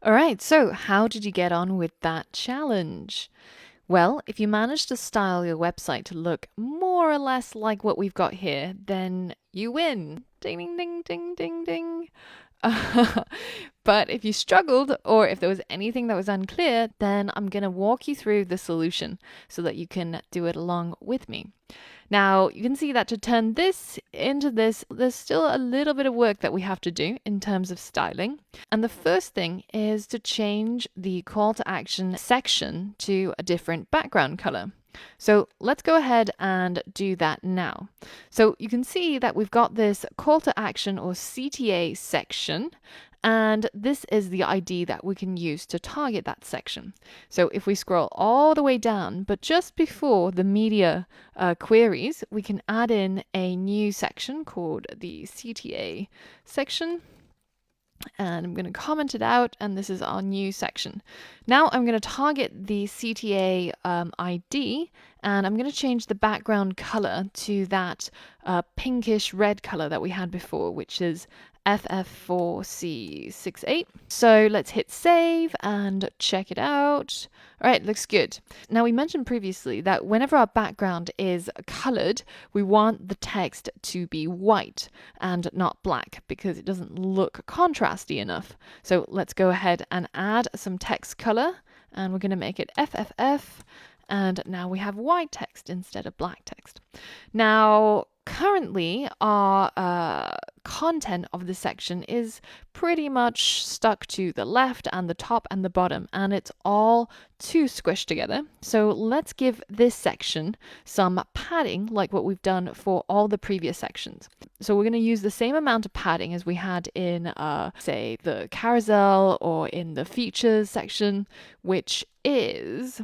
All right, so how did you get on with that challenge? Well, if you manage to style your website to look more or less like what we've got here, then you win. Ding, ding, ding, ding, ding, ding. But if you struggled or if there was anything that was unclear, then I'm going to walk you through the solution so that you can do it along with me. Now, you can see that to turn this into this, there's still a little bit of work that we have to do in terms of styling. And the first thing is to change the call to action section to a different background color. So let's go ahead and do that now. So you can see that we've got this call to action or CTA section, and this is the ID that we can use to target that section. So if we scroll all the way down, but just before the media queries, we can add in a new section called the CTA section. And I'm going to comment it out, and this is our new section. Now I'm going to target the CTA ID, and I'm going to change the background color to that pinkish red color that we had before, which is FF4C68. So let's hit save and check it out. All right, looks good. Now we mentioned previously that whenever our background is colored, we want the text to be white and not black because it doesn't look contrasty enough. So let's go ahead and add some text color, and we're going to make it FFF. And now we have white text instead of black text. Now, currently, our content of the section is pretty much stuck to the left and the top and the bottom, and it's all too squished together. So let's give this section some padding like what we've done for all the previous sections. So we're going to use the same amount of padding as we had in, say, the carousel or in the features section, which is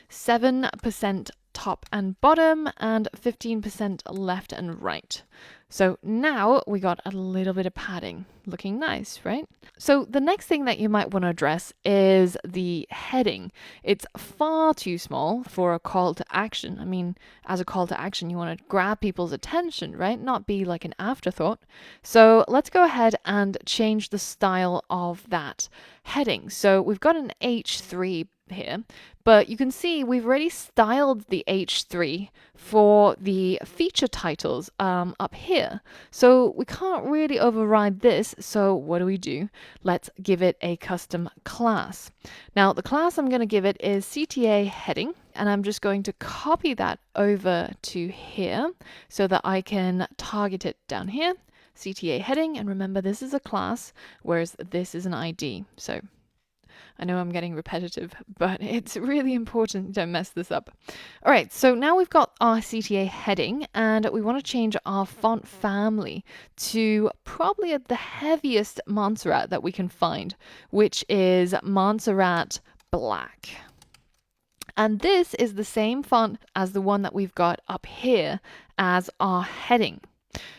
7% top and bottom and 15% left and right. So now we got a little bit of padding, looking nice, right? So the next thing that you might want to address is the heading. It's far too small for a call to action. I mean, as a call to action, you want to grab people's attention, right? Not be like an afterthought. So let's go ahead and change the style of that heading. So we've got an H3 here, but you can see we've already styled the H3 for the feature titles up here. So we can't really override this. So what do? Let's give it a custom class. Now the class I'm going to give it is CTA heading, and I'm just going to copy that over to here so that I can target it down here. CTA heading, and remember this is a class, whereas this is an ID. So I know I'm getting repetitive, but it's really important you don't mess this up. All right, so now we've got our CTA heading, and we want to change our font family to probably the heaviest Montserrat that we can find, which is Montserrat Black. And this is the same font as the one that we've got up here as our heading.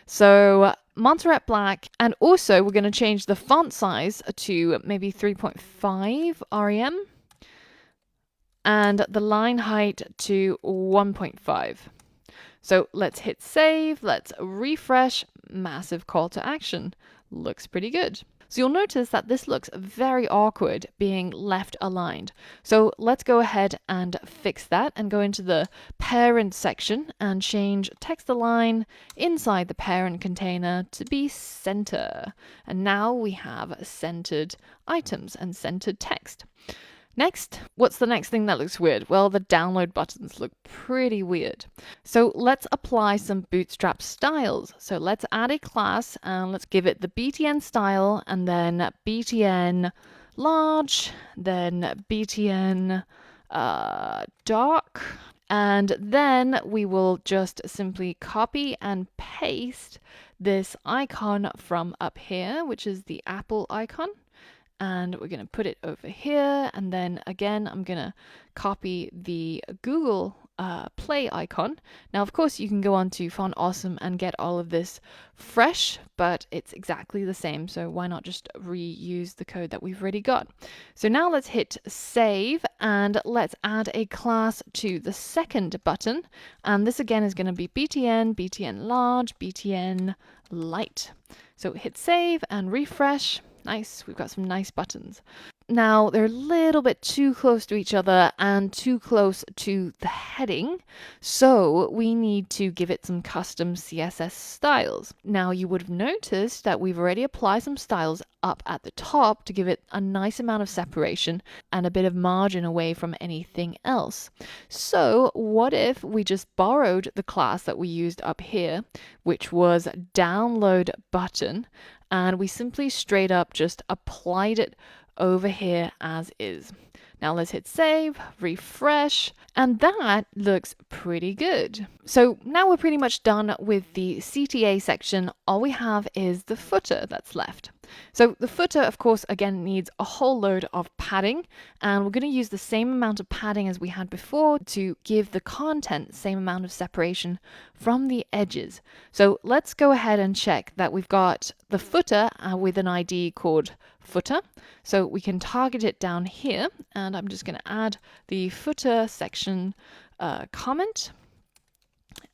So Montserrat Black, and also we're going to change the font size to maybe 3.5 rem and the line height to 1.5. So let's hit save, let's refresh, massive call to action. Looks pretty good. So you'll notice that this looks very awkward being left aligned. So let's go ahead and fix that and go into the parent section and change text align inside the parent container to be center. And now we have centered items and centered text. Next, what's the next thing that looks weird? Well, the download buttons look pretty weird. So let's apply some Bootstrap styles. So let's add a class and let's give it the BTN style and then BTN large, then BTN dark. And then we will just simply copy and paste this icon from up here, which is the Apple icon. And we're going to put it over here. And then again, I'm going to copy the Google Play icon. Now, of course, you can go on to Font Awesome and get all of this fresh, but it's exactly the same. So why not just reuse the code that we've already got? So now let's hit save and let's add a class to the second button. And this again is going to be BTN, BTN large, BTN light. So hit save and refresh. Nice. We've got some nice buttons. Now, they're a little bit too close to each other and too close to the heading, so we need to give it some custom CSS styles. Now, you would have noticed that we've already applied some styles up at the top to give it a nice amount of separation and a bit of margin away from anything else. So, what if we just borrowed the class that we used up here, which was download button, and we simply straight up just applied it over here as is. Now let's hit save, refresh, and that looks pretty good. So now we're pretty much done with the CTA section. All we have is the footer that's left. So the footer, of course, again needs a whole load of padding, and we're going to use the same amount of padding as we had before to give the content the same amount of separation from the edges. So let's go ahead and check that we've got the footer with an ID called footer. So we can target it down here, and I'm just going to add the footer section comment.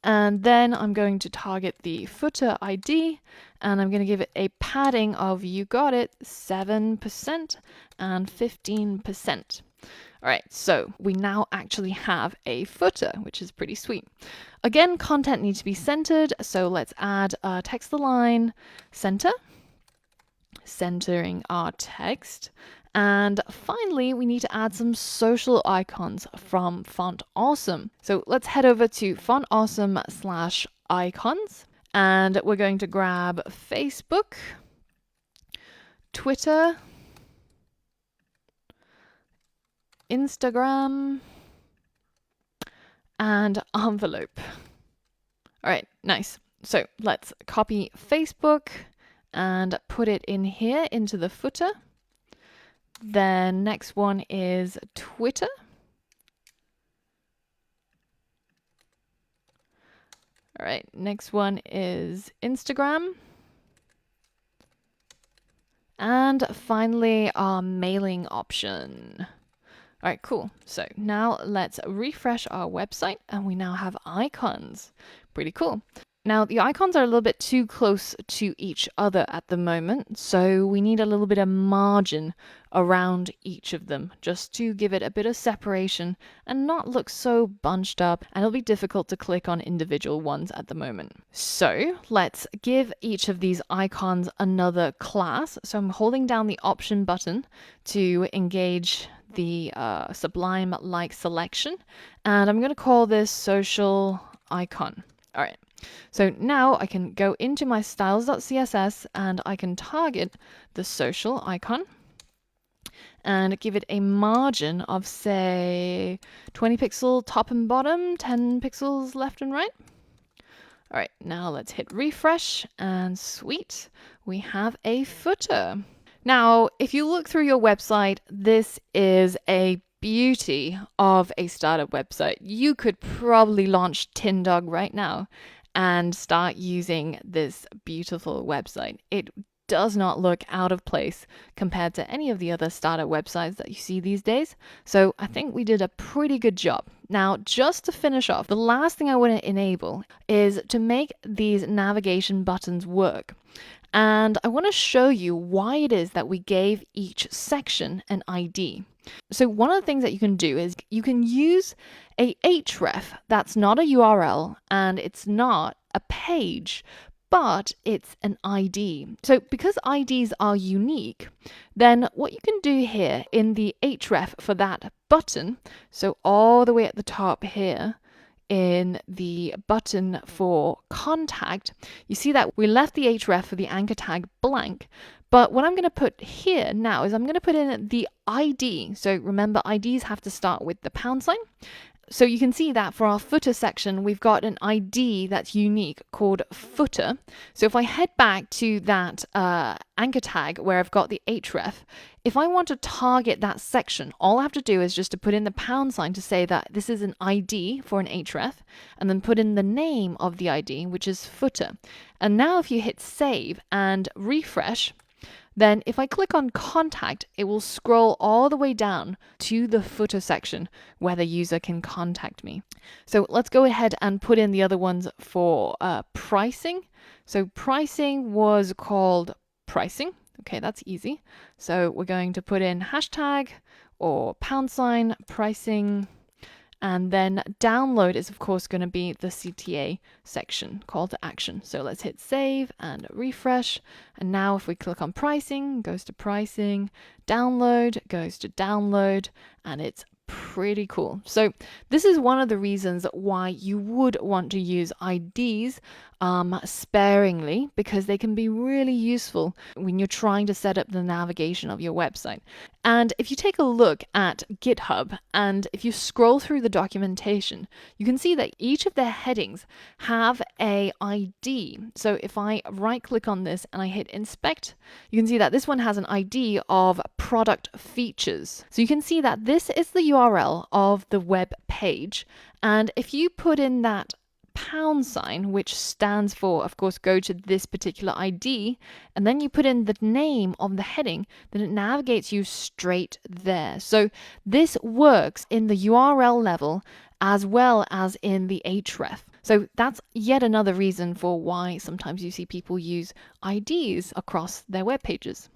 And then I'm going to target the footer ID, and I'm going to give it a padding of, you got it, 7% and 15%. All right, so we now actually have a footer, which is pretty sweet. Again, content needs to be centered, so let's add text align center, centering our text. And finally, we need to add some social icons from Font Awesome. So let's head over to fontawesome/icons, and we're going to grab Facebook, Twitter, Instagram, and envelope. All right, nice. So let's copy Facebook and put it in here into the footer. Then next one is Twitter. All right, next one is Instagram. And finally, our mailing option. All right, cool. So now let's refresh our website, and we now have icons. Pretty cool. Now, the icons are a little bit too close to each other at the moment, so we need a little bit of margin around each of them just to give it a bit of separation and not look so bunched up, and it'll be difficult to click on individual ones at the moment. So let's give each of these icons another class. So I'm holding down the option button to engage the Sublime like selection, and I'm going to call this social icon. All right. So now I can go into my styles.css and I can target the social icon and give it a margin of, say, 20 pixel top and bottom, 10 pixels left and right. All right, now let's hit refresh, and sweet, we have a footer. Now, if you look through your website, this is a beauty of a startup website. You could probably launch Tindog right now and start using this beautiful website. It does not look out of place compared to any of the other startup websites that you see these days. So I think we did a pretty good job. Now, just to finish off, the last thing I want to enable is to make these navigation buttons work. And I want to show you why it is that we gave each section an ID. So one of the things that you can do is you can use a href that's not a URL and it's not a page, but it's an ID. So because IDs are unique, then what you can do here in the href for that button, so all the way at the top here, in the button for contact, you see that we left the href for the anchor tag blank. But what I'm going to put here now is I'm going to put in the ID. So remember, IDs have to start with the pound sign. So you can see that for our footer section, we've got an ID that's unique called footer. So if I head back to that anchor tag where I've got the href, if I want to target that section, all I have to do is just to put in the pound sign to say that this is an ID for an href, and then put in the name of the ID, which is footer. And now if you hit save and refresh, then if I click on contact, it will scroll all the way down to the footer section where the user can contact me. So let's go ahead and put in the other ones for pricing. So pricing was called pricing. Okay, that's easy. So we're going to put in hashtag or # pricing, and then download is of course going to be the CTA section, call to action. So let's hit save and refresh. And now if we click on pricing, goes to pricing, download goes to download, and it's pretty cool. So this is one of the reasons why you would want to use IDs sparingly, because they can be really useful when you're trying to set up the navigation of your website. And if you take a look at GitHub and if you scroll through the documentation, you can see that each of their headings have a ID. So if I right click on this and I hit inspect, you can see that this one has an ID of product features. So you can see that this is the URL of the web page. And if you put in that #, which stands for, of course, go to this particular ID, and then you put in the name of the heading, then it navigates you straight there. So this works in the URL level as well as in the href. So that's yet another reason for why sometimes you see people use IDs across their web pages.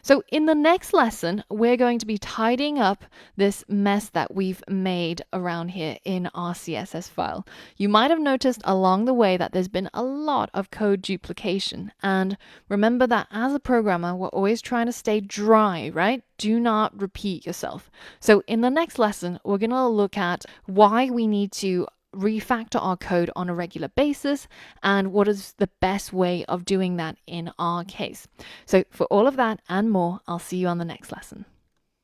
So in the next lesson, we're going to be tidying up this mess that we've made around here in our CSS file. You might have noticed along the way that there's been a lot of code duplication. And remember that as a programmer, we're always trying to stay dry, right? Do not repeat yourself. So in the next lesson, we're going to look at why we need to refactor our code on a regular basis and what is the best way of doing that in our case. So for all of that and more, I'll see you on the next lesson.